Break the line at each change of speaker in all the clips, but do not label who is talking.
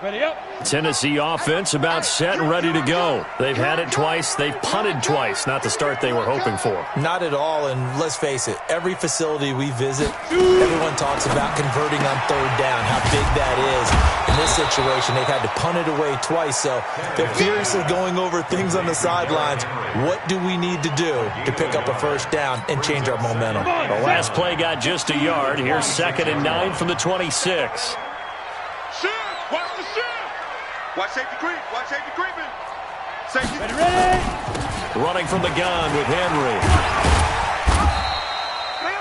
Ready up.
Tennessee offense about set and ready to go. They've had it twice. They've punted twice. Not the start they were hoping for.
Not at all, and let's face it, every facility we visit, everyone talks about converting on third down, how big that is. In this situation, they've had to punt it away twice, so they're furiously going over things on the sidelines. What do we need to do to pick up a first down and change our momentum?
The last play got just a yard. Here's 2nd and 9 from the 26.
Watch the shift. Watch safety creep. Watch safety creeping. Safety.
Ready.
Running from the gun with Henry.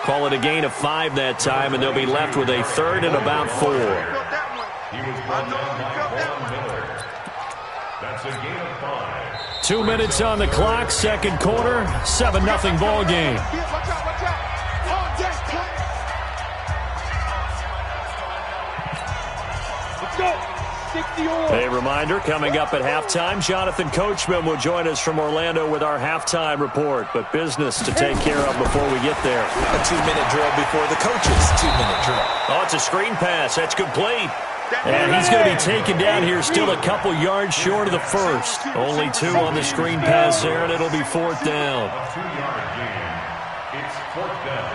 Call it a gain of 5 that time, and they'll be left with a 3rd and about 4.
That's a gain of 5.
2 minutes on the clock, second quarter, 7-0 ball game.
Watch out. Watch out.
A reminder, coming up at halftime, Jonathan Coachman will join us from Orlando with our halftime report. But business to take care of before we get there.
A 2-minute drill before the coach's 2-minute drill.
Oh, it's a screen pass. That's complete. And he's going to be taken down here, still a couple yards short of the first. Only 2 on the screen pass there, and it'll be 4th down.
A 2-yard gain. It's 4th down.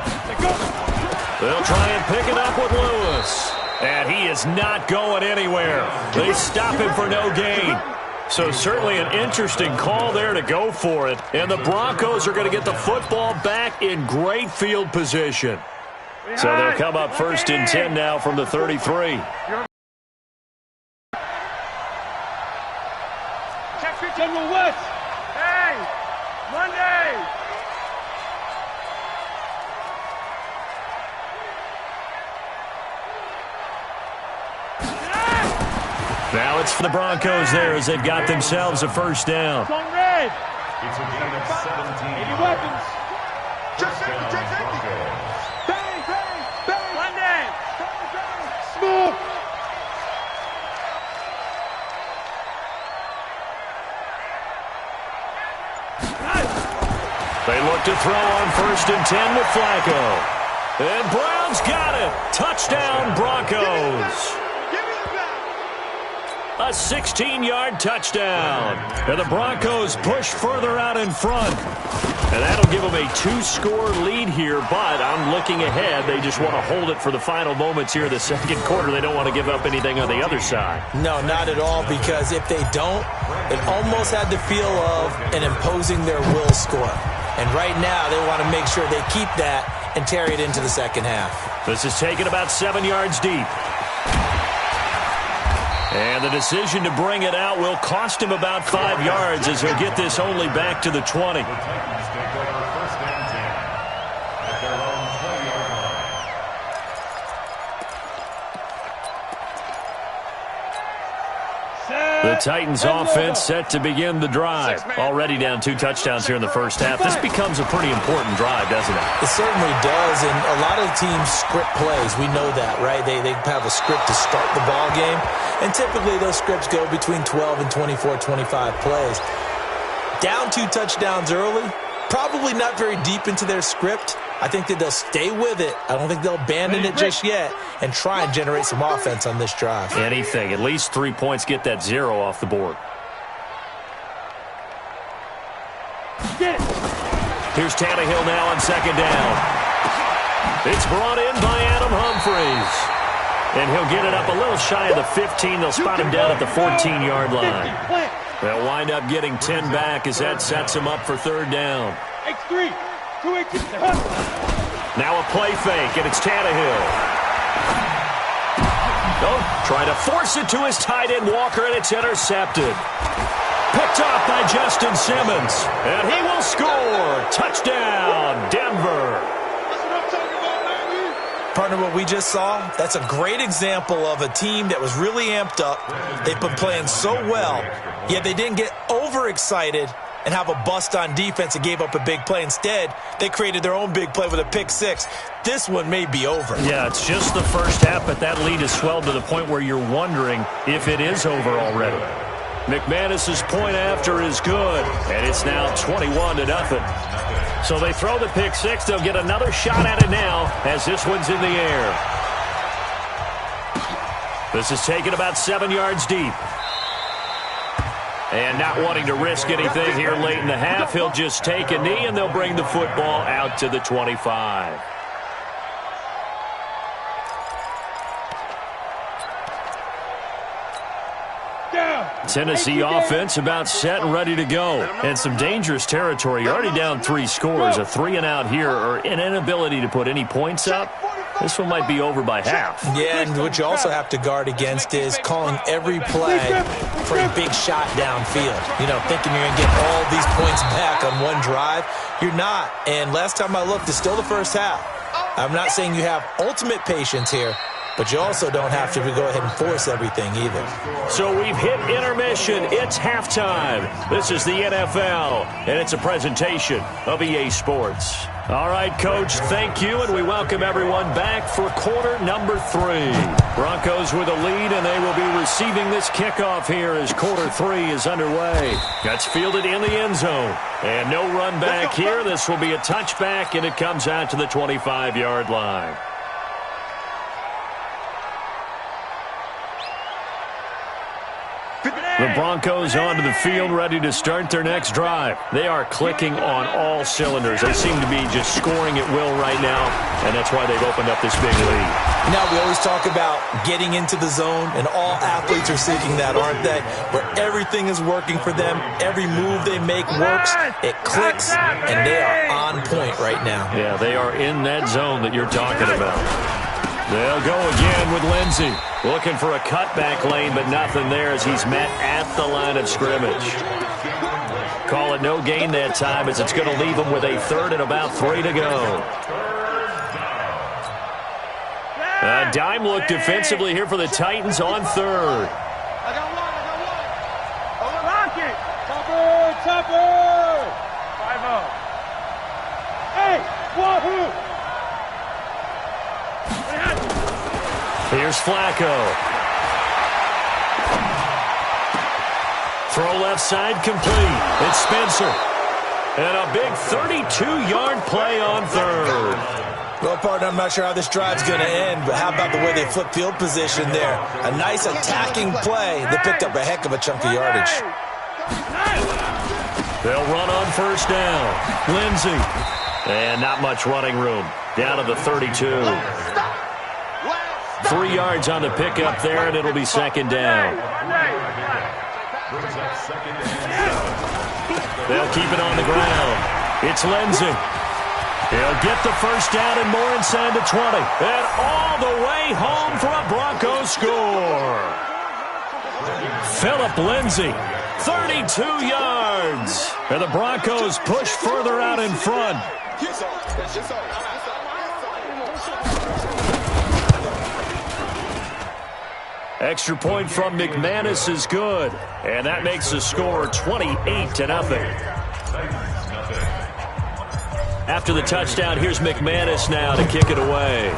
They'll try and pick it up with Lewis. And he is not going anywhere. They stop him for no gain. So certainly an interesting call there to go for it. And the Broncos are going to get the football back in great field position. So they'll come up 1st and 10 now from the 33.
Check General West. Hey, Monday.
Now it's for the Broncos there as they've got themselves a first down.
On red.
It's a gain of 17.
80 weapons.
Check safety.
Bang, bang, bang. Monday. Smoke.
They look to throw on 1st and 10 with Flacco. And Brown's got it. Touchdown, Broncos. A 16-yard touchdown. And the Broncos push further out in front. And that'll give them a 2-score lead here, but I'm looking ahead. They just want to hold it for the final moments here of the second quarter. They don't want to give up anything on the other side.
No, not at all, because if they don't, it almost had the feel of an imposing their will score. And right now, they want to make sure they keep that and carry it into the second half.
This is taken about 7 yards deep. And the decision to bring it out will cost him about 5 yards as he'll get this only back to the 20.
The Titans take over 1st and 10 at their own 20-yard line.
The Titans offense set to begin the drive. Already down 2 touchdowns here in the first half. This becomes a pretty important drive, doesn't it?
It certainly does, and a lot of teams script plays. We know that, right? They have a script to start the ball game, and typically those scripts go between 12 and 24, 25 plays. Down 2 touchdowns early, probably not very deep into their script. I think that they'll stay with it. I don't think they'll abandon it just yet and try and generate some offense on this drive.
Anything. At least 3 points, get that 0 off the board. Here's Tannehill now on 2nd down. It's brought in by Adam Humphries. And he'll get it up a little shy of the 15. They'll spot him down at the 14-yard line. They'll wind up getting 10 back as that sets him up for 3rd down.
X3.
Now a play fake, and it's Tannehill. Oh, trying to force it to his tight end, Walker, and it's intercepted. Picked off by Justin Simmons, and he will score. Touchdown, Denver.
Partner, what we just saw, that's a great example of a team that was really amped up. They've been playing so well, yet they didn't get overexcited and have a bust on defense and gave up a big play. Instead, they created their own big play with a pick 6. This one may be over.
Yeah, it's just the first half, but that lead has swelled to the point where you're wondering if it is over already. McManus's point after is good, and it's now 21-0. So they throw the pick 6. They'll get another shot at it now as this one's in the air. This is taken about 7 yards deep. And not wanting to risk anything here late in the half, he'll just take a knee, and they'll bring the football out to the 25. Tennessee offense about set and ready to go. And some dangerous territory. You're already down 3 scores. A 3-and-out here, or an inability to put any points up. This one might be over by half.
Yeah, and what you also have to guard against is calling every play for a big shot downfield. You know, thinking you're going to get all these points back on one drive. You're not. And last time I looked, it's still the first half. I'm not saying you have ultimate patience here, but you also don't have to go ahead and force everything either.
So we've hit intermission. It's halftime. This is the NFL, and it's a presentation of EA Sports. All right, Coach, thank you, and we welcome everyone back for quarter number 3. Broncos with a lead, and they will be receiving this kickoff here as quarter 3 is underway. That's fielded in the end zone. And no run back here. This will be a touchback, and it comes out to the 25-yard line. The Broncos onto the field, ready to start their next drive. They are clicking on all cylinders. They seem to be just scoring at will right now, and that's why they've opened up this big lead.
Now, we always talk about getting into the zone, and all athletes are seeking that, aren't they? Where everything is working for them, every move they make works, it clicks, and they are on point right now.
Yeah, they are in that zone that you're talking about. They'll go again with Lindsey. Looking for a cutback lane, but nothing there as he's met at the line of scrimmage. Call it no gain that time as it's going to leave him with a 3rd and about 3 to go. A dime look defensively here for the Titans on 3rd.
I got one. Rock it. Topper. 5-0. Hey, wahoo.
Here's Flacco. Throw left side complete. It's Spencer. And a big 32-yard play on 3rd.
Well, partner, I'm not sure how this drive's going to end, but how about the way they flip field position there? A nice attacking play. They picked up a heck of a chunk of yardage.
They'll run on 1st down. Lindsey. And not much running room. Down to the 32. 3 yards on the pickup there, and it'll be 2nd down. They'll keep it on the ground. It's Lindsey. He'll get the 1st down and more inside the 20. And all the way home for a Broncos score. Phillip Lindsey, 32 yards. And the Broncos push further out in front. Extra point from McManus is good. And that makes the score 28-0. After the touchdown, here's McManus now to kick it away.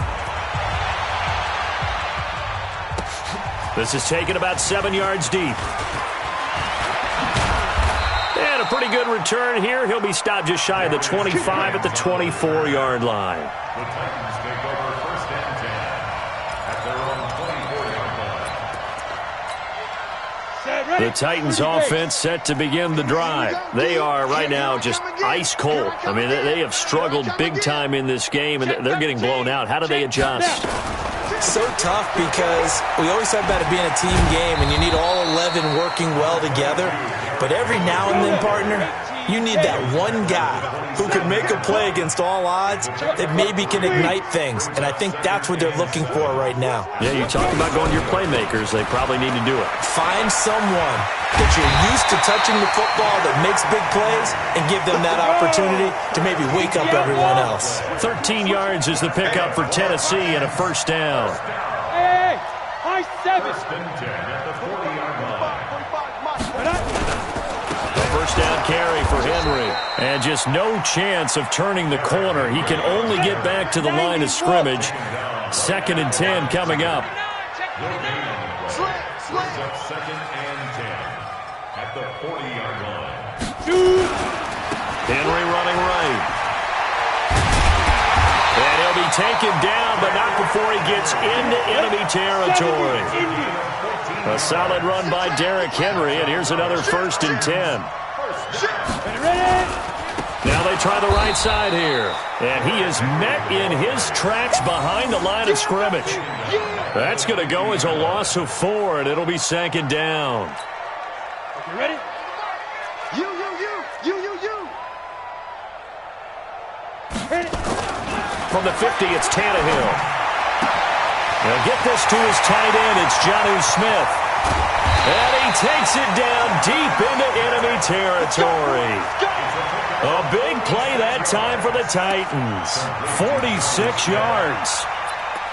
This is taken about 7 yards deep. And a pretty good return here. He'll be stopped just shy of the 25 at the 24-yard line.
The Titans take over 1st and 10 at their own 24-yard line.
The Titans offense set to begin the drive. They are right now just ice cold. I mean, they have struggled big time in this game, and they're getting blown out. How do they adjust?
So tough because we always talk about it being a team game, and you need all 11 working well together. But every now and then, partner, you need that one guy who can make a play against all odds that maybe can ignite things. And I think that's what they're looking for right now.
Yeah, you talk about going to your playmakers. They probably need to do it.
Find someone that you're used to touching the football that makes big plays and give them that opportunity to maybe wake up everyone else.
13 yards is the pickup for Tennessee and a 1st down.
Hey, high 7.
1st and 10 at the 40-yard line.
First down carry for Henry. And just no chance of turning the corner. He can only get back to the line of scrimmage. 2nd and 10 coming up.
2nd and 10 at the 40-yard line.
Henry running right. And he'll be taken down, but not before he gets gets into enemy territory. A solid run by Derrick Henry, and here's another 1st and 10. Now they try the right side here, and he is met in his tracks behind the line of scrimmage. That's going to go as a loss of 4, and it'll be 2nd down.
You ready? You.
From the 50, it's Tannehill. Now get this to his tight end. It's Jonnu Smith. And he takes it down deep into enemy territory. A big play that time for the Titans. 46 yards.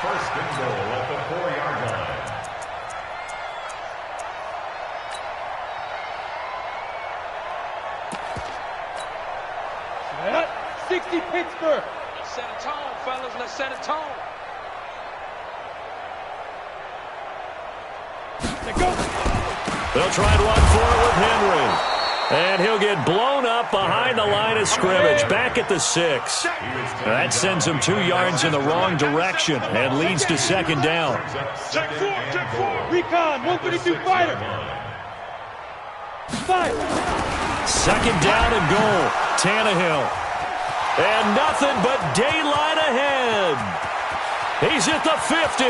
1st and goal at the 4-yard line.
60 Pittsburgh.
Let's set a tone, fellas. Let's set a tone.
They'll try and run for it with Henry. And he'll get blown up behind the line of scrimmage, back at the 6. That sends him 2 yards in the wrong direction and leads to 2nd down.
Check 4.
Recon, 132 fighter. 5.
2nd down and goal. Tannehill. And nothing but daylight ahead. He's at the 50.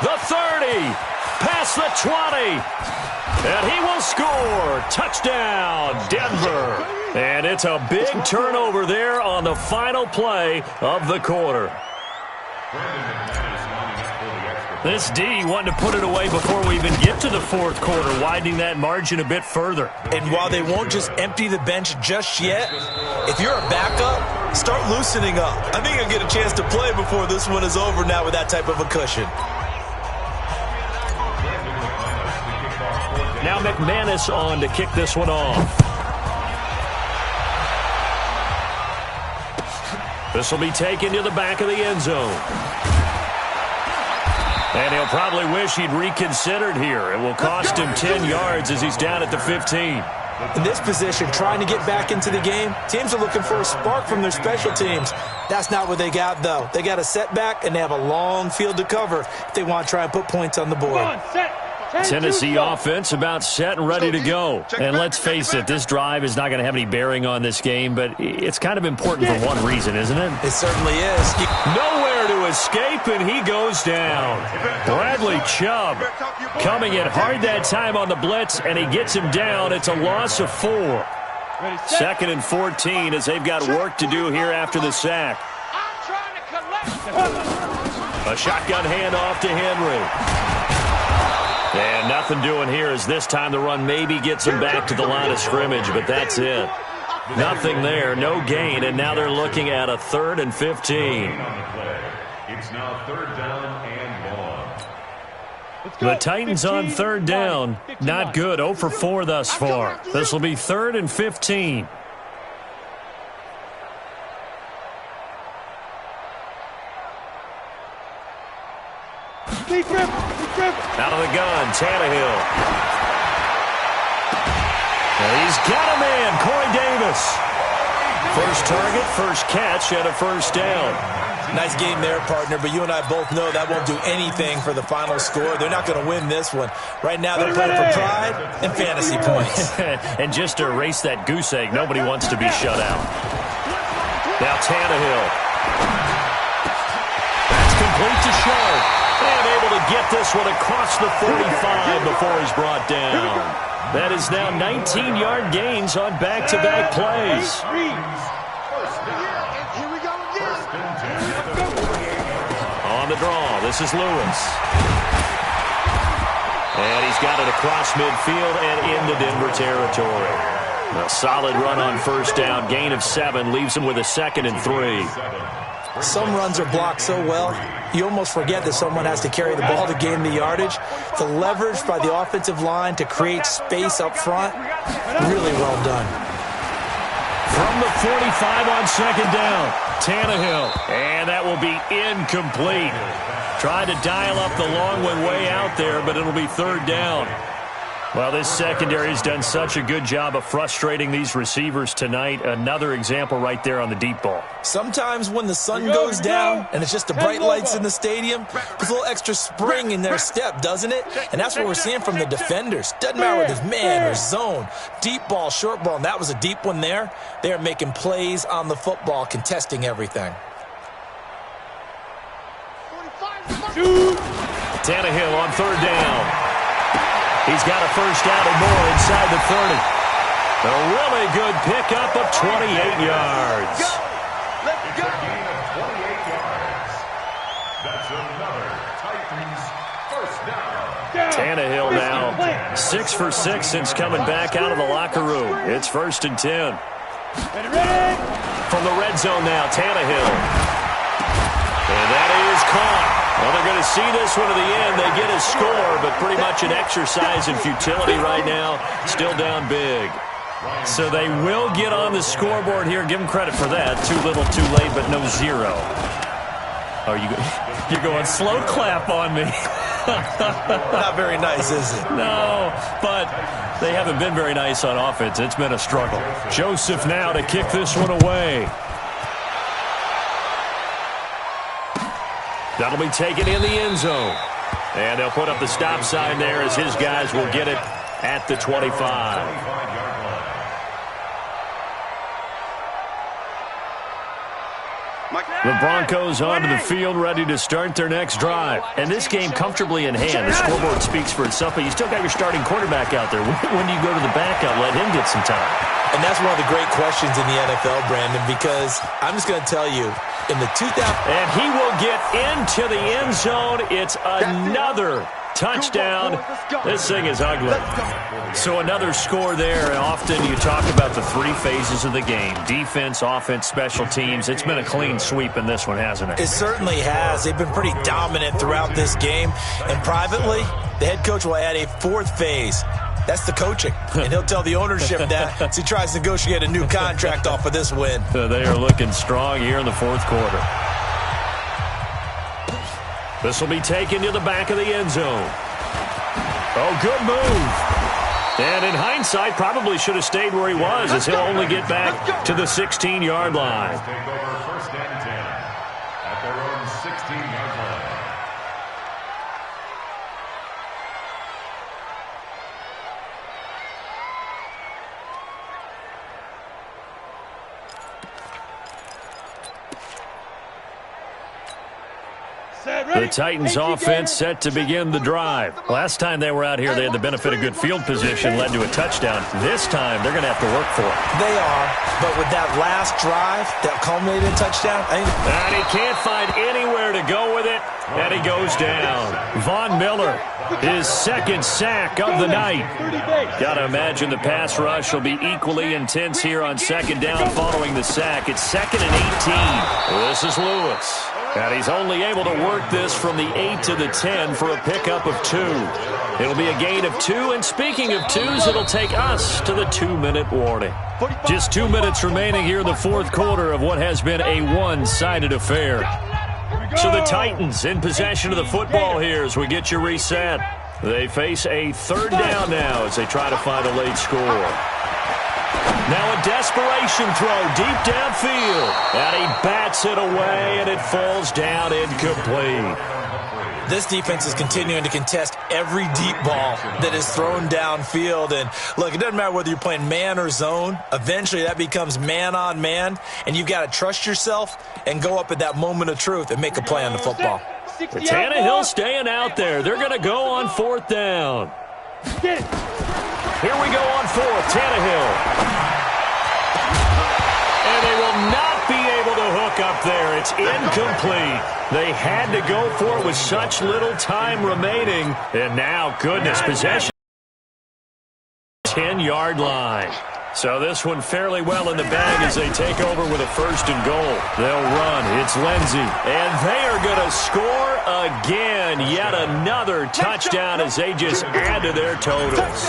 The 30. Past the 20. And he will score. Touchdown, Denver. And it's a big turnover there on the final play of the quarter. This D wanting to put it away before we even get to the 4th quarter, widening that margin a bit further.
And while they won't just empty the bench just yet, if you're a backup, start loosening up. I think I'll get a chance to play before this one is over now with that type of a cushion.
Now McManus on to kick this one off. This will be taken to the back of the end zone. And he'll probably wish he'd reconsidered here. It will cost him 10 yards as he's down at the 15.
In this position, trying to get back into the game, teams are looking for a spark from their special teams. That's not what they got, though. They got a setback, and they have a long field to cover if they want to try and put points on the board.
Come on, set.
Tennessee offense about set and ready to go. And let's face it, this drive is not going to have any bearing on this game, but it's kind of important for one reason, isn't it?
It certainly is.
Nowhere to escape, and he goes down. Bradley Chubb coming in hard that time on the blitz, and he gets him down. It's a loss of 4. 2nd and 14 as they've got work to do here after the sack.
I'm trying to collect.
A shotgun handoff to Henry. And nothing doing here as this time the run maybe gets him back to the line of scrimmage, but that's it. Nothing there, no gain, and now they're looking at a 3rd and 15.
It's now 3rd down and long.
The Titans on 3rd down. Not good, 0 for 4 thus far. This will be 3rd and 15. Out of the gun, Tannehill. And he's got a man, Corey Davis. First target, first catch, and a 1st down.
Nice game there, partner, but you and I both know that won't do anything for the final score. They're not going to win this one. Right now they're playing for pride and fantasy points.
And just to erase that goose egg, nobody wants to be shut out. Now Tannehill. That's complete to Sharp. And able to get this one across the 45 before he's brought down. That is now 19-yard gains on back-to-back plays. On the draw, this is Lewis. And he's got it across midfield and into Denver territory. A solid run on 1st down, gain of 7, leaves him with a 2nd and 3.
Some runs are blocked so well, you almost forget that someone has to carry the ball to gain the yardage. The leverage by the offensive line to create space up front, really well done.
From the 45 on 2nd down, Tannehill. And that will be incomplete. Tried to dial up the long one way out there, but it'll be 3rd down. Well, this secondary has done such a good job of frustrating these receivers tonight. Another example right there on the deep ball.
Sometimes when the sun goes down and it's just the bright lights in the stadium, there's a little extra spring in their step, doesn't it? And that's what we're seeing from the defenders. Doesn't matter whether it's man or zone, deep ball, short ball, and that was a deep one there. They're making plays on the football, contesting everything.
Tannehill on third down. He's got a first down and more inside the 30. A really good pickup of 28 yards.
Let's go. A gain of 28 yards. That's another Titans first down.
Tannehill now 6 for 6 since coming back out of the locker room. It's 1st and 10. From the red zone now, Tannehill. And that is caught. Well, they're going to see this one to the end. They get a score, but pretty much an exercise in futility right now. Still down big. So they will get on the scoreboard here. Give them credit for that. Too little, too late, but no zero. Oh, you're going slow clap on me.
Not very nice, is it?
No, but they haven't been very nice on offense. It's been a struggle. Joseph now to kick this one away. That'll be taken in the end zone. And they'll put up the stop sign there as his guys will get it at the 25. The Broncos onto the field, ready to start their next drive. And this game comfortably in hand. The scoreboard speaks for itself, but you still got your starting quarterback out there. When do you go to the backup? Let him get some time.
And that's one of the great questions in the NFL, Brandon, because I'm just going to tell you, in the 2000...
And he will get into the end zone. It's another touchdown. This thing is ugly. So another score there. And often you talk about the three phases of the game. Defense, offense, special teams. It's been a clean sweep in this one, hasn't it?
It certainly has. They've been pretty dominant throughout this game. And privately, the head coach will add a fourth phase. That's the coaching. And he'll tell the ownership that as he tries to negotiate a new contract off of this win.
They are looking strong here in the fourth quarter. This will be taken to the back of the end zone. Oh, good move. And in hindsight, probably should have stayed where he was, as he'll only get back to the 16-yard line.
Take over 1st and 10 at their own 16-yard line.
The Titans offense set to begin the drive. Last time they were out here, they had the benefit of good field position, led to a touchdown. This time, they're going to have to work for it.
They are, but with that last drive, that culminated in touchdown,
and he can't find anywhere to go with it, and he goes down. Von Miller, his second sack of the night. Got to imagine the pass rush will be equally intense here on second down following the sack. It's 2nd and 18. This is Lewis. And he's only able to work this from the 8 to the 10 for a pickup of 2. It'll be a gain of 2, and speaking of 2s, it'll take us to the 2-minute warning. Just 2 minutes remaining here in the fourth quarter of what has been a one-sided affair. So the Titans in possession of the football here as we get you reset. They face a third down now as they try to find a late score. Now a desperation throw deep downfield. And he bats it away, and it falls down incomplete.
This defense is continuing to contest every deep ball that is thrown downfield. And look, it doesn't matter whether you're playing man or zone. Eventually that becomes man on man, and you've got to trust yourself and go up at that moment of truth and make a play on the football.
Tannehill staying out there. They're going to go on 4th down. Here we go on 4th. Tannehill. And they will not be able to hook up there. It's incomplete. They had to go for it with such little time remaining. And now, goodness, possession. 10-yard line. So this one fairly well in the bag as they take over with a 1st and goal. They'll run. It's Lindsey. And they are going to score again. Yet another touchdown as they just add to their totals.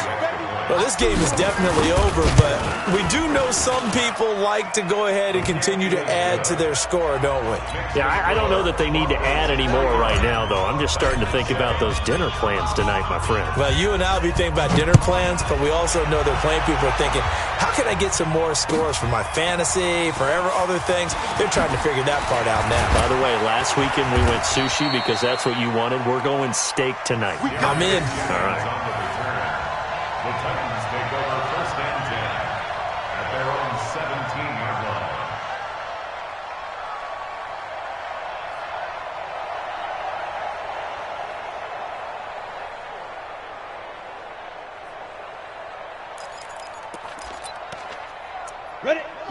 Well, this game is definitely over, but we do know some people like to go ahead and continue to add to their score, don't we?
Yeah, I don't know that they need to add any more right now, though. I'm just starting to think about those dinner plans tonight, my friend.
Well, you and I will be thinking about dinner plans, but we also know that plenty of people are thinking, how can I get some more scores for my fantasy, for other things? They're trying to figure that part out now.
By the way, last weekend we went sushi because that's what you wanted. We're going steak tonight.
I'm in.
All right.
The Titans take over 1st and 10 at their own 17-yard line.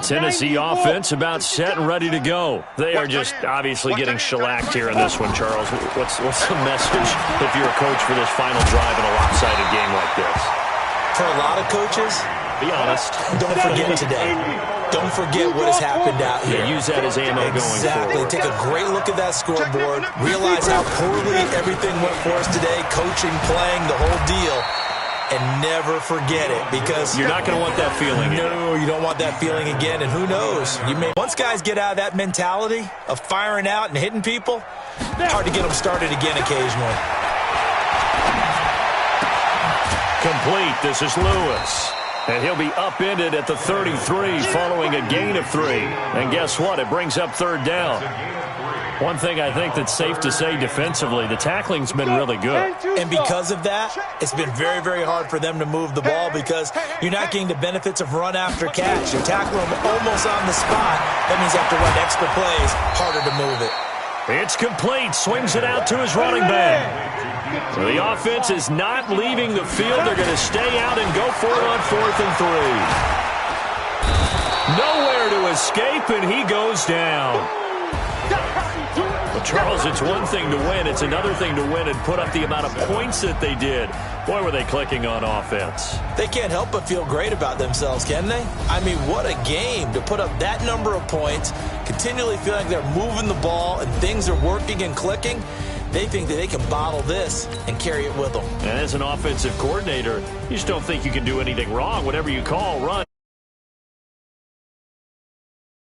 Tennessee offense about set and ready to go. They are just obviously getting shellacked here in this one, Charles. What's the message if you're a coach for this final drive in a lopsided game like this?
For a lot of coaches,
be honest.
Don't forget today. Don't forget what has happened out here.
Yeah, use that as ammo going forward.
Exactly. Take a great look at that scoreboard. Realize how poorly everything went for us today. Coaching, playing, the whole deal. And never forget it, because
you're not going to want that feeling.
No, you don't want that feeling again. And who knows? Once guys get out of that mentality of firing out and hitting people, hard to get them started again occasionally.
Complete. This is Lewis. And he'll be upended at the 33 following a gain of 3. And guess what? It brings up 3rd down. One thing I think that's safe to say defensively, the tackling's been really good.
And because of that, it's been very, very hard for them to move the ball because you're not getting the benefits of run after catch. You're tackling them almost on the spot. That means you have to run extra plays, harder to move it.
It's complete. Swings it out to his running back. So the offense is not leaving the field. They're going to stay out and go for it on 4th and 3. Nowhere to escape, and he goes down. Well, Charles, it's one thing to win. It's another thing to win and put up the amount of points that they did. Boy, were they clicking on offense.
They can't help but feel great about themselves, can they? I mean, what a game to put up that number of points, continually feeling like they're moving the ball and things are working and clicking. They think that they can bottle this and carry it with them.
And as an offensive coordinator, you just don't think you can do anything wrong. Whatever you call, run.